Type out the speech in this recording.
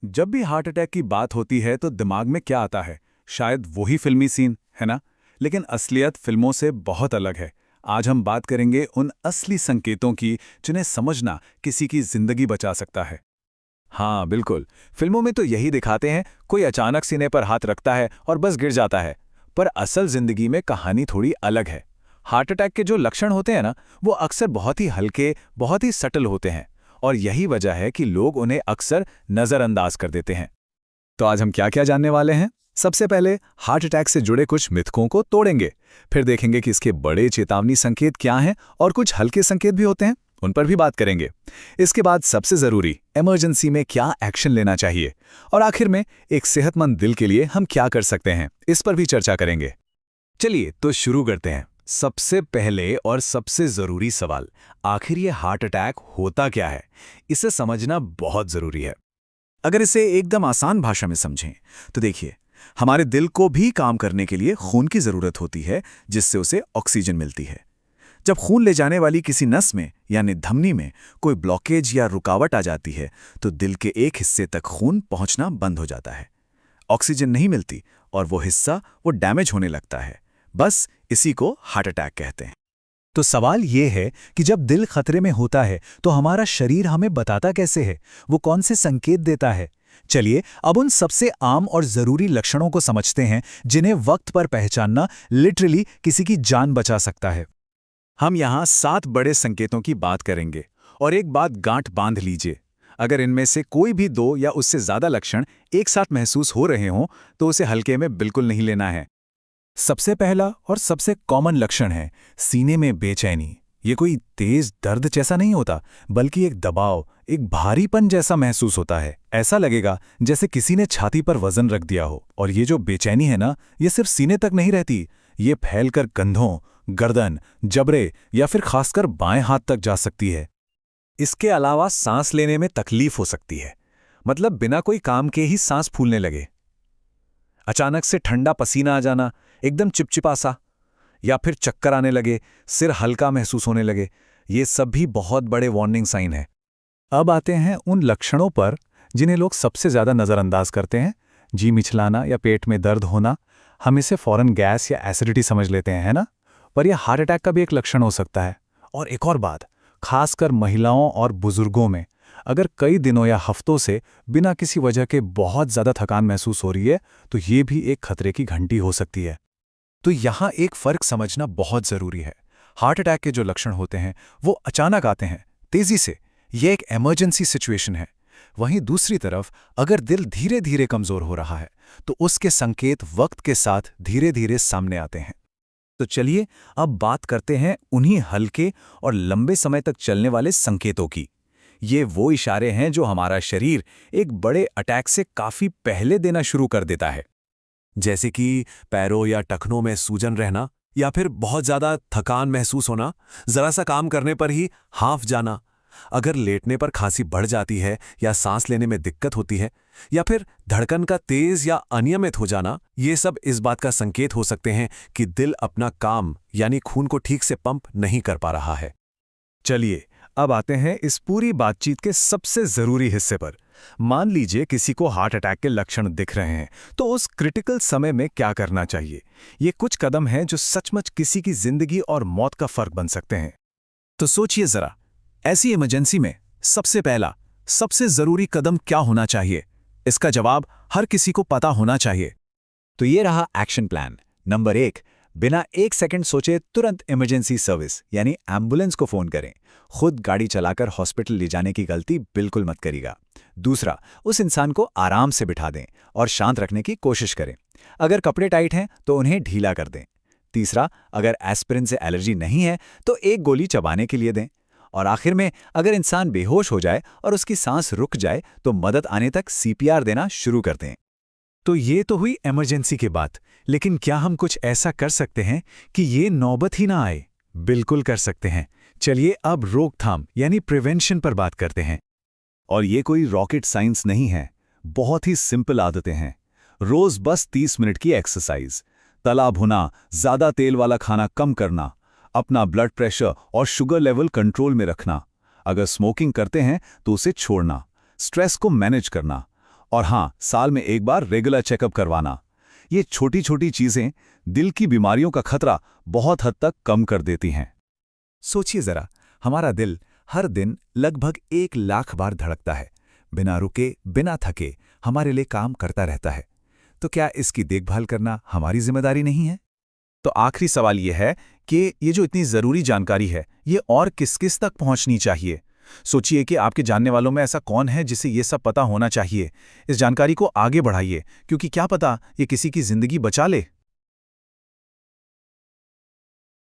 जब भी heart attack की बात होती है तो दिमाग में क्या आता है? शायद वही फिल्मी सीन, है ना? लेकिन असलियत फिल्मों से बहुत अलग है। आज हम बात करेंगे उन असली संकेतों की जिन्हें समझना किसी की जिंदगी बचा सकता है। हाँ बिल्कुल। फिल्मों में तो यही दिखाते हैं, कोई अचानक सीने पर हाथ रखता है और बस गिर जाता है। पर असल जिंदगी में कहानी थोड़ी अलग है। हार्ट अटैक के जो लक्षण होते हैं ना, वो अक्सर बहुत ही हल्के, बहुत ही सटल होते हैं। और यही वजह है कि लोग उन्हें अक्सर नज़रअंदाज कर देते हैं। तो आज हम क्या क्या जानने वाले हैं? सबसे पहले हार्ट अटैक से जुड़े कुछ मिथकों को तोड़ेंगे। फिर देखेंगे कि इसके बड़े चेतावनी संकेत क्या हैं और कुछ हल्के संकेत भी होते हैं, उन पर भी बात करेंगे। इसके बाद सबसे जरूरी, इमरजेंसी में क्या एक्शन लेना चाहिए। और आखिर में एक सेहतमंद दिल के लिए हम क्या कर सकते हैं, इस पर भी चर्चा करेंगे। चलिए तो शुरू करते हैं। सबसे पहले और सबसे जरूरी सवाल, आखिर ये हार्ट अटैक होता क्या है? इसे समझना बहुत जरूरी है। अगर इसे एकदम आसान भाषा में समझें तो देखिए, हमारे दिल को भी काम करने के लिए खून की जरूरत होती है, जिससे उसे ऑक्सीजन मिलती है। जब खून ले जाने वाली किसी नस में यानी धमनी में कोई ब्लॉकेज या रुकावट आ जाती है तो दिल के एक हिस्से तक खून पहुंचना बंद हो जाता है। ऑक्सीजन नहीं मिलती और वो हिस्सा डैमेज होने लगता है। बस इसी को हार्ट अटैक कहते हैं। तो सवाल ये है कि जब दिल खतरे में होता है तो हमारा शरीर हमें बताता कैसे है, वो कौन से संकेत देता है? चलिए अब उन सबसे आम और जरूरी लक्षणों को समझते हैं जिन्हें वक्त पर पहचानना लिटरली किसी की जान बचा सकता है। हम यहाँ 7 बड़े संकेतों की बात करेंगे और एक बात गांठ बांध लीजिए, अगर इनमें से कोई भी 2 या उससे ज्यादा लक्षण एक साथ महसूस हो रहे हों तो उसे हल्के में बिल्कुल नहीं लेना है। सबसे पहला और सबसे कॉमन लक्षण है सीने में बेचैनी। ये कोई तेज दर्द जैसा नहीं होता, बल्कि एक दबाव, एक भारीपन जैसा महसूस होता है। ऐसा लगेगा जैसे किसी ने छाती पर वजन रख दिया हो। और ये जो बेचैनी है ना, ये सिर्फ सीने तक नहीं रहती, ये फैलकर कंधों, गर्दन, जबड़े या फिर खासकर बाएं हाथ तक जा सकती है। इसके अलावा सांस लेने में तकलीफ हो सकती है, मतलब बिना कोई काम के ही सांस फूलने लगे। अचानक से ठंडा पसीना आ जाना, एकदम चिपचिपा सा, या फिर चक्कर आने लगे, सिर हल्का महसूस होने लगे, ये सब भी बहुत बड़े वार्निंग साइन है। अब आते हैं उन लक्षणों पर जिन्हें लोग सबसे ज्यादा नजरअंदाज करते हैं। जी मिचलाना या पेट में दर्द होना, हम इसे फौरन गैस या एसिडिटी समझ लेते हैं, है ना? पर यह हार्ट अटैक का भी एक लक्षण हो सकता है। और एक और बात, खासकर महिलाओं और बुजुर्गों में, अगर कई दिनों या हफ्तों से बिना किसी वजह के बहुत ज्यादा थकान महसूस हो रही है तो ये भी एक खतरे की घंटी हो सकती है। तो यहाँ एक फर्क समझना बहुत जरूरी है। हार्ट अटैक के जो लक्षण होते हैं वो अचानक आते हैं, तेजी से, यह एक इमरजेंसी सिचुएशन है। वहीं दूसरी तरफ अगर दिल धीरे धीरे कमजोर हो रहा है तो उसके संकेत वक्त के साथ धीरे धीरे सामने आते हैं। तो चलिए अब बात करते हैं उन्हीं हल्के और लंबे समय तक चलने वाले संकेतों की। ये वो इशारे हैं जो हमारा शरीर एक बड़े अटैक से काफी पहले देना शुरू कर देता है। जैसे कि पैरों या टखनों में सूजन रहना, या फिर बहुत ज्यादा थकान महसूस होना, जरा सा काम करने पर ही हांफ जाना, अगर लेटने पर खांसी बढ़ जाती है या सांस लेने में दिक्कत होती है, या फिर धड़कन का तेज या अनियमित हो जाना, ये सब इस बात का संकेत हो सकते हैं कि दिल अपना काम यानी खून को ठीक से पंप नहीं कर पा रहा है। चलिए अब आते हैं इस पूरी बातचीत के सबसे जरूरी हिस्से पर। मान लीजिए किसी को हार्ट अटैक के लक्षण दिख रहे हैं, तो उस क्रिटिकल समय में क्या करना चाहिए? ये कुछ कदम हैं जो सचमुच किसी की जिंदगी और मौत का फर्क बन सकते हैं। तो सोचिए जरा, ऐसी इमरजेंसी में सबसे पहला, सबसे जरूरी कदम क्या होना चाहिए? इसका जवाब हर किसी को पता होना चाहिए। तो ये रहा एक्शन प्लान। नंबर 1, बिना 1 सेकंड सोचे तुरंत इमरजेंसी सर्विस यानी एम्बुलेंस को फोन करें। खुद गाड़ी चलाकर हॉस्पिटल ले जाने की गलती बिल्कुल मत करिएगा। दूसरा, उस इंसान को आराम से बिठा दें और शांत रखने की कोशिश करें। अगर कपड़े टाइट हैं तो उन्हें ढीला कर दें। तीसरा, अगर एस्पिरिन से एलर्जी नहीं है तो एक गोली चबाने के लिए दें। और आखिर में, अगर इंसान बेहोश हो जाए और उसकी सांस रुक जाए तो मदद आने तक सीपीआर देना शुरू कर दें। तो ये तो हुई इमरजेंसी की बात, लेकिन क्या हम कुछ ऐसा कर सकते हैं कि ये नौबत ही ना आए? बिल्कुल कर सकते हैं। चलिए अब रोकथाम यानी प्रिवेंशन पर बात करते हैं। और ये कोई रॉकेट साइंस नहीं है, बहुत ही सिंपल आदतें हैं। रोज बस 30 मिनट की एक्सरसाइज, तला भुना, ज्यादा तेल वाला खाना कम करना, अपना ब्लड प्रेशर और शुगर लेवल कंट्रोल में रखना, अगर स्मोकिंग करते हैं तो उसे छोड़ना, स्ट्रेस को मैनेज करना, और हाँ, साल में एक बार रेगुलर चेकअप करवाना। ये छोटी छोटी चीजें दिल की बीमारियों का खतरा बहुत हद तक कम कर देती हैं। सोचिए जरा, हमारा दिल हर दिन लगभग 1 लाख बार धड़कता है, बिना रुके बिना थके हमारे लिए काम करता रहता है। तो क्या इसकी देखभाल करना हमारी जिम्मेदारी नहीं है? तो आखिरी सवाल ये है कि ये जो इतनी ज़रूरी जानकारी है, ये और किस किस तक पहुंचनी चाहिए? सोचिए कि आपके जानने वालों में ऐसा कौन है जिसे ये सब पता होना चाहिए। इस जानकारी को आगे बढ़ाइए, क्योंकि क्या पता ये किसी की ज़िंदगी बचा ले।